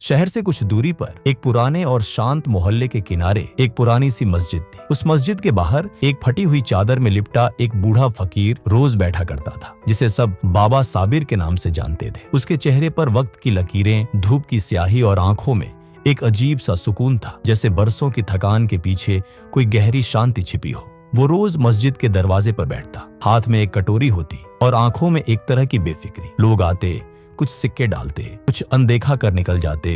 शहर से कुछ दूरी पर एक पुराने और शांत मोहल्ले के किनारे एक पुरानी सी मस्जिद थी। उस मस्जिद के बाहर एक फटी हुई चादर में लिपटा एक बूढ़ा फकीर रोज बैठा करता था, जिसे सब बाबा साबिर के नाम से जानते थे। उसके चेहरे पर वक्त की लकीरें, धूप की स्याही और आंखों में एक अजीब सा सुकून था, जैसे बरसों की थकान के पीछे कोई गहरी शांति छिपी हो। वो रोज मस्जिद के दरवाजे पर बैठता, हाथ में एक कटोरी होती और आंखों में एक तरह की बेफिक्री। लोग आते, कुछ सिक्के डालते, कुछ अनदेखा कर निकल जाते,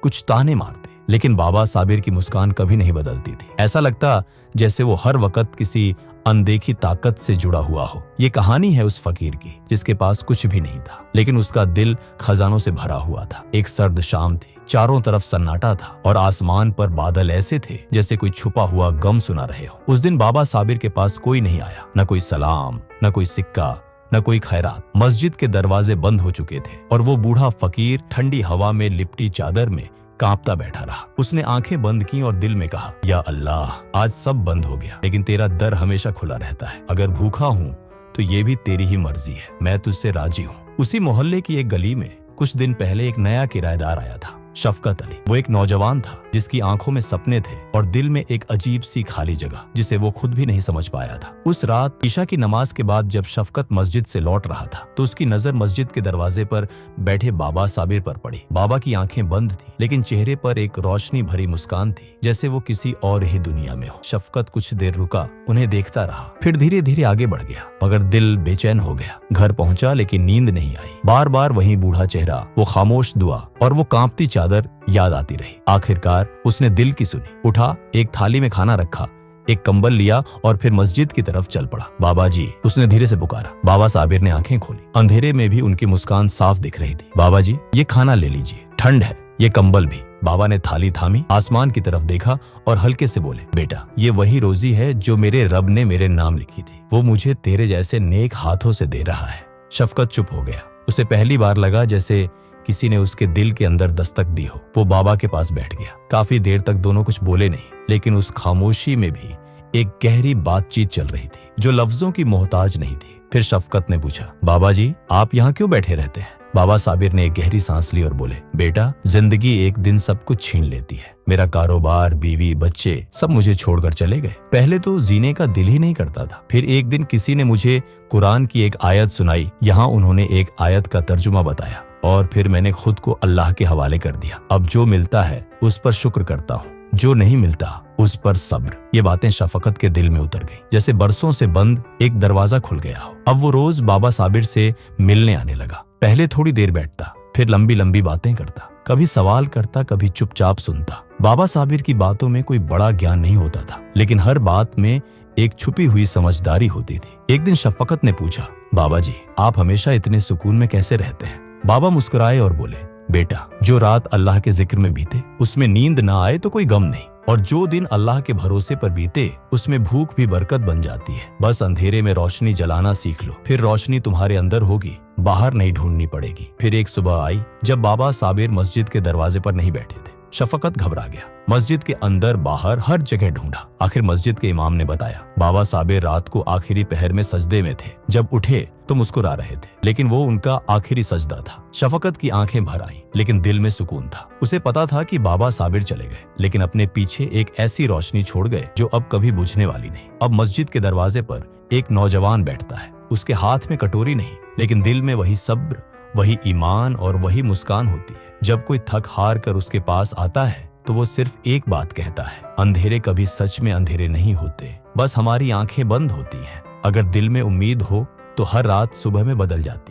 कुछ ताने मारते, लेकिन बाबा साबिर की मुस्कान कभी नहीं बदलती थी। ऐसा लगता जैसे वो हर वक्त किसी अनदेखी ताकत से जुड़ा हुआ हो। ये कहानी है उस फकीर की जिसके पास कुछ भी नहीं था, लेकिन उसका दिल खजानों से भरा हुआ था। एक सर्द शाम थी, चारों तरफ सन्नाटा था और आसमान पर बादल ऐसे थे जैसे कोई छुपा हुआ गम सुना रहे हो। उस दिन बाबा साबिर के पास कोई नहीं आया, न कोई सलाम, न कोई सिक्का, न कोई खैरात। मस्जिद के दरवाजे बंद हो चुके थे और वो बूढ़ा फकीर ठंडी हवा में लिपटी चादर में कांपता बैठा रहा। उसने आंखें बंद की और दिल में कहा, या अल्लाह, आज सब बंद हो गया, लेकिन तेरा दर हमेशा खुला रहता है। अगर भूखा हूँ तो ये भी तेरी ही मर्जी है, मैं तुझसे राजी हूँ। उसी मोहल्ले की एक गली में कुछ दिन पहले एक नया किराएदार आया था, शफकत अली। वो एक नौजवान था जिसकी आंखों में सपने थे और दिल में एक अजीब सी खाली जगह, जिसे वो खुद भी नहीं समझ पाया था। उस रात ईशा की नमाज के बाद जब शफकत मस्जिद से लौट रहा था तो उसकी नजर मस्जिद के दरवाजे पर बैठे बाबा साबिर पर पड़ी। बाबा की आंखें बंद थी, लेकिन चेहरे पर एक रोशनी भरी मुस्कान थी, जैसे वो किसी और ही दुनिया में हो। शफकत कुछ देर रुका, उन्हें देखता रहा, फिर धीरे धीरे आगे बढ़ गया, मगर दिल बेचैन हो गया। घर पहुंचा लेकिन नींद नहीं आई। बार बार वही बूढ़ा चेहरा, वो खामोश दुआ और वो कांपती चादर याद आती रही। आखिरकार उसने दिल की सुनी, उठा, एक थाली में खाना रखा, एक कंबल लिया और फिर मस्जिद की तरफ चल पड़ा। बाबा जी, उसने धीरे से पुकारा। बाबा साबिर ने आंखें खोली, अंधेरे में भी उनकी मुस्कान साफ दिख रही थी। बाबा जी, ये खाना ले लीजिए, ठंड है, ये कंबल भी। बाबा ने थाली थामी, आसमान की तरफ देखा और हल्के से बोले, बेटा, ये वही रोजी है जो मेरे रब ने मेरे नाम लिखी थी। वो मुझे तेरे जैसे नेक हाथों से दे रहा है। शफकत चुप हो गया। उसे पहली बार लगा जैसे किसी ने उसके दिल के अंदर दस्तक दी हो। वो बाबा के पास बैठ गया। काफी देर तक दोनों कुछ बोले नहीं, लेकिन उस खामोशी में भी एक गहरी बातचीत चल रही थी जो लफ्जों की मोहताज नहीं थी। फिर शफकत ने पूछा, बाबा जी, आप यहाँ क्यों बैठे रहते हैं? बाबा साबिर ने एक गहरी सांस ली और बोले, बेटा, जिंदगी एक दिन सब कुछ छीन लेती है। मेरा कारोबार, बीवी, बच्चे सब मुझे छोड़कर चले गए। पहले तो जीने का दिल ही नहीं करता था। फिर एक दिन किसी ने मुझे कुरान की एक आयत सुनाई। यहाँ उन्होंने एक आयत का तर्जुमा बताया और फिर मैंने खुद को अल्लाह के हवाले कर दिया। अब जो मिलता है उस पर शुक्र करता हूँ, जो नहीं मिलता उस पर सब्र। ये बातें शफकत के दिल में उतर गईं, जैसे बरसों से बंद एक दरवाजा खुल गया हो। अब वो रोज बाबा साबिर से मिलने आने लगा। पहले थोड़ी देर बैठता, फिर लंबी लंबी बातें करता, कभी सवाल करता, कभी चुपचाप सुनता। बाबा साबिर की बातों में कोई बड़ा ज्ञान नहीं होता था, लेकिन हर बात में एक छुपी हुई समझदारी होती थी। एक दिन शफकत ने पूछा, बाबा जी, आप हमेशा इतने सुकून में कैसे रहते हैं? बाबा मुस्कुराए और बोले, बेटा, जो रात अल्लाह के जिक्र में बीते उसमें नींद ना आए तो कोई गम नहीं, और जो दिन अल्लाह के भरोसे पर बीते उसमें भूख भी बरकत बन जाती है। बस अंधेरे में रोशनी जलाना सीख लो, फिर रोशनी तुम्हारे अंदर होगी, बाहर नहीं ढूंढनी पड़ेगी। फिर एक सुबह आई जब बाबा साबिर मस्जिद के दरवाजे पर नहीं बैठे थे। शफकत घबरा गया। मस्जिद के अंदर बाहर हर जगह ढूंढा। आखिर मस्जिद के इमाम ने बताया, बाबा साबिर रात को आखिरी पहर में सजदे में थे। जब उठे तो मुस्कुरा रहे थे, लेकिन वो उनका आखिरी सजदा था। शफकत की आंखें भर आईं, लेकिन दिल में सुकून था। उसे पता था कि बाबा साबिर चले गए, लेकिन अपने पीछे एक ऐसी रोशनी छोड़ गए जो अब कभी बुझने वाली नहीं। अब मस्जिद के दरवाजे पर एक नौजवान बैठता है। उसके हाथ में कटोरी नहीं, लेकिन दिल में वही सब्र, वही ईमान और वही मुस्कान होती है। जब कोई थक हार कर उसके पास आता है तो वो सिर्फ एक बात कहता है, अंधेरे कभी सच में अंधेरे नहीं होते, बस हमारी आंखें बंद होती हैं। अगर दिल में उम्मीद हो तो हर रात सुबह में बदल जाती है।